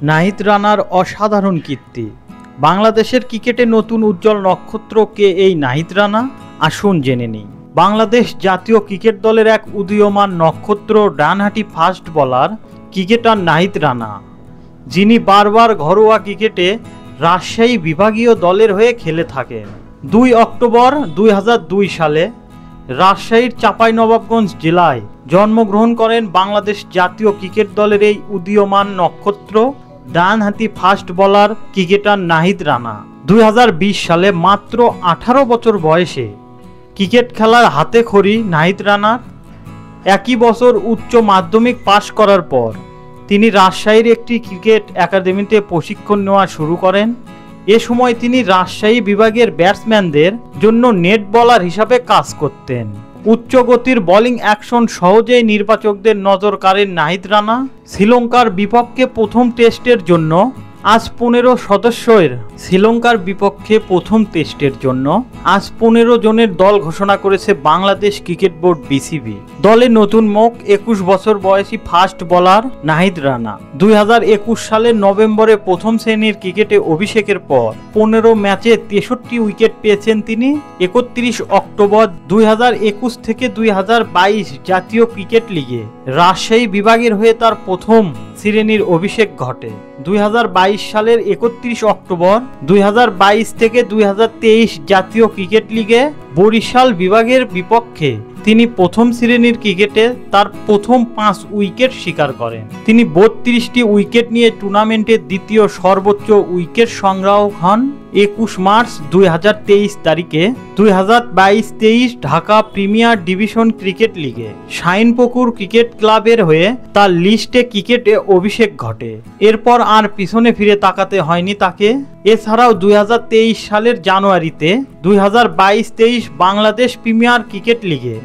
নাহিদ রানার অসাধারণ কীর্তি। বাংলাদেশের ক্রিকেটে নতুন উজ্জ্বল নক্ষত্র কে এই নাহিদ রানা? আসুন জেনে নিই। বাংলাদেশ জাতীয় ক্রিকেট দলের এক উদীয়মান নক্ষত্র ডানহাতি fast bowler cricketer Nahid Rana, যিনি বারবার ঘরোয়া ক্রিকেটে রাজশাহী বিভাগীয় দলের হয়ে খেলে থাকেন। 2 অক্টোবর 2002 সালে রাজশাহীর চাঁপাইনবাবগঞ্জ জেলায় জন্মগ্রহণ করেন বাংলাদেশ জাতীয় ক্রিকেট দলের এই উদীয়মান নক্ষত্র ডানহাতি fast bowler cricketer Nahid Rana. 2020 সালে মাত্র 18 বছর বয়সে ক্রিকেট খেলার হাতে খড়ি নাহিদ রানার। একই বছর উচ্চ মাধ্যমিক পাশ করার পর তিনি রাজশাহীর একটি ক্রিকেট একাডেমিতে প্রশিক্ষণ নেওয়া শুরু করেন। এ সময় তিনি রাজশাহী বিভাগের ব্যাটসম্যানদের জন্য নেট বোলার হিসাবে কাজ করতেন। উচ্চ গতির বোলিং অ্যাকশন সহজেই নির্বাচকদের নজর কাড়েন নাহিদ রানা। শ্রীলঙ্কার বিপক্ষে প্রথম টেস্টের জন্য আজ 15 সদস্যের আজ 15 জনের দল ঘোষণা করেছে বাংলাদেশ ক্রিকেট বোর্ড বিসিবি। দলে নতুন মুখ 21 বছর বয়সী ফাস্ট বোলার নাহিদ রানা। 2021 সালের নভেম্বরে প্রথম শ্রেণীর ক্রিকেটে অভিষেকের পর 15 ম্যাচে 63 উইকেট পেয়েছেন তিনি। 31 অক্টোবর 2021 থেকে 2022 জাতীয় ক্রিকেট লিগে রাজশাহী বিভাগের হয়ে তার প্রথম শ্রেণীর অভিষেক ঘটে। 2022 সালের 31 অক্টোবর 2022 থেকে 2023 জাতীয় ক্রিকেট লিগে বরিশাল বিভাগের বিপক্ষে তিনি প্রথম শ্রেণীর ক্রিকেটে তার প্রথম 5 উইকেট শিকার করেন। তিনি 32টি উইকেট নিয়ে টুর্নামেন্টের দ্বিতীয় সর্বোচ্চ উইকেট সংগ্রাহক হন। 21 মার্চ 2023 তারিখে 2022-23 ঢাকা প্রিমিয়ার ডিভিশন ক্রিকেট লিগে শাইনপুকুর ক্রিকেট ক্লাবের হয়ে তার লিস্টে ক্রিকেটে অভিষেক ঘটে। এরপর আর পিছনে ফিরে তাকাতে হয়নি তাকে। এছাড়াও 2023 সালের জানুয়ারিতে 2022-23 বাংলাদেশ প্রিমিয়ার ক্রিকেট লিগে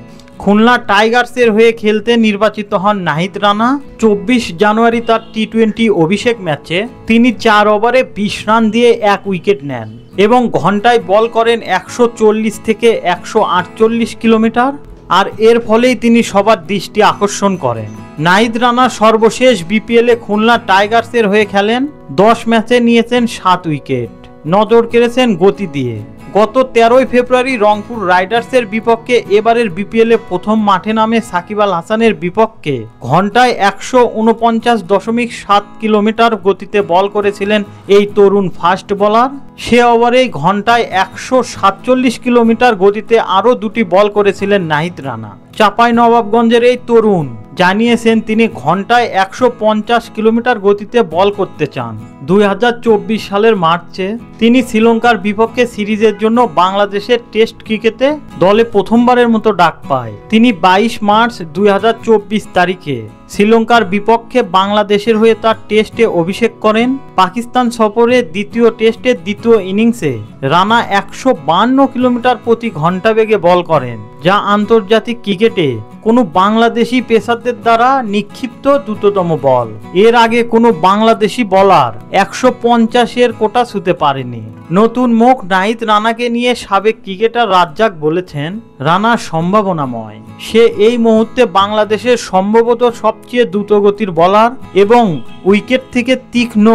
খুলনা টাইগার্সের হয়ে খেলতে নির্বাচিত হন নাহিদ রানা। 24 জানুয়ারি তার টি-20 অভিষেক ম্যাচে তিনি 4 ওভারে 20 রান দিয়ে 1 উইকেট নেন এবং ঘন্টায় বল করেন 140 থেকে 148 কিলোমিটার। আর এর ফলেই তিনি সবার দৃষ্টি আকর্ষণ করেন। নাহিদ রানা সর্বশেষ বিপিএলে খুলনা টাইগার্সের হয়ে খেলেন। 10 ম্যাচে নিয়েছেন 7 উইকেট, নজর কেড়েছেন গতি দিয়ে। গত 13 ফেব্রুয়ারি রংপুর রাইডার্সের বিপক্ষে এবারের বিপিএলে প্রথম মাঠে নামে সাকিব আল হাসানের বিপক্ষে ঘন্টায় 149.7 কিলোমিটার গতিতে বল করেছিলেন এই তরুণ ফাস্ট বোলার। সে ওভারেই ঘন্টায় 147 কিলোমিটার গতিতে আরও 2টি বল করেছিলেন নাহিদ রানা। চাঁপাইনবাবগঞ্জের এই তরুণ জানিয়েছেন তিনি ঘন্টায় 150 কিলোমিটার গতিতে বল করতে চান। 2024 সালের মার্চে তিনি শ্রীলঙ্কার বিপক্ষে সিরিজের জন্য বাংলাদেশের টেস্ট ক্রিকেটে দলে প্রথমবারের মতো ডাক পায়। তিনি 22 মার্চ 2024 তারিখে শ্রীলঙ্কার বিপক্ষে বাংলাদেশের হয়ে তার টেস্টে অভিষেক করেন। পাকিস্তান সফরে দ্বিতীয় টেস্টের দ্বিতীয় ইনিংসে রানা 152 কিলোমিটার প্রতি ঘন্টা বেগে বল করেন, যা আন্তর্জাতিক ক্রিকেটে কোনো বাংলাদেশি পেসারদের দ্বারা নিক্ষিপ্ত দ্রুততম বল। এর আগে কোনো বাংলাদেশি বোলার 150-এর কোটা ছুঁতে পারেনি। নতুন মুখ নাহিদ রানাকে নিয়ে সাবেক ক্রিকেটার রাজ্জাক বলেছেন, রানা সম্ভাবনাময়। সে এই মুহূর্তে বাংলাদেশের সম্ভবত সবচেয়ে দ্রুতগতির বোলার এবং উইকেট থেকে তীক্ষ্ণ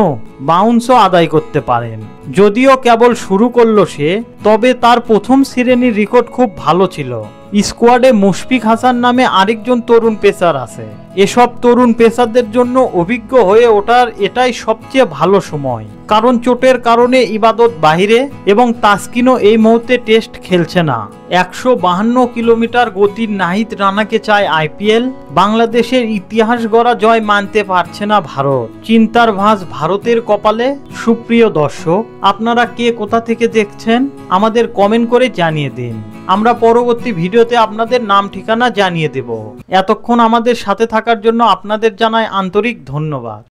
বাউন্সও আদায় করতে পারেন। যদিও কেবল শুরু করলো সে, তবে তার প্রথম শ্রেণীর রেকর্ড খুব ভালো ছিল। স্কোয়াডে মুশফিক হাসান নামে আরেকজন তরুণ পেসার আছে। এসব তরুণ পেসারদের জন্য অভিজ্ঞ হয়ে ওঠার এটাই সবচেয়ে ভালো সময়, কারণ চোটের কারণে ইবাদত বাহিরে এবং তাসকিনও এই মুহূর্তে টেস্ট খেলছে না। 152 কিলোমিটার গতির নাহিদ রানাকে চায় আইপিএল। বাংলাদেশের ইতিহাস গড়া জয় মানতে পারছে না ভারত। চিন্তার ভাঁজ ভারতের কপালে। সুপ্রিয় দর্শক, আপনারা কে কোথা থেকে দেখছেন আমাদের কমেন্ট করে জানিয়ে দিন। আমরা পরবর্তী ভিডিওতে আপনাদের নাম ঠিকানা জানিয়ে দেব। এতক্ষণ আমাদের সাথে থাকার জন্য আপনাদের জানাই আন্তরিক ধন্যবাদ।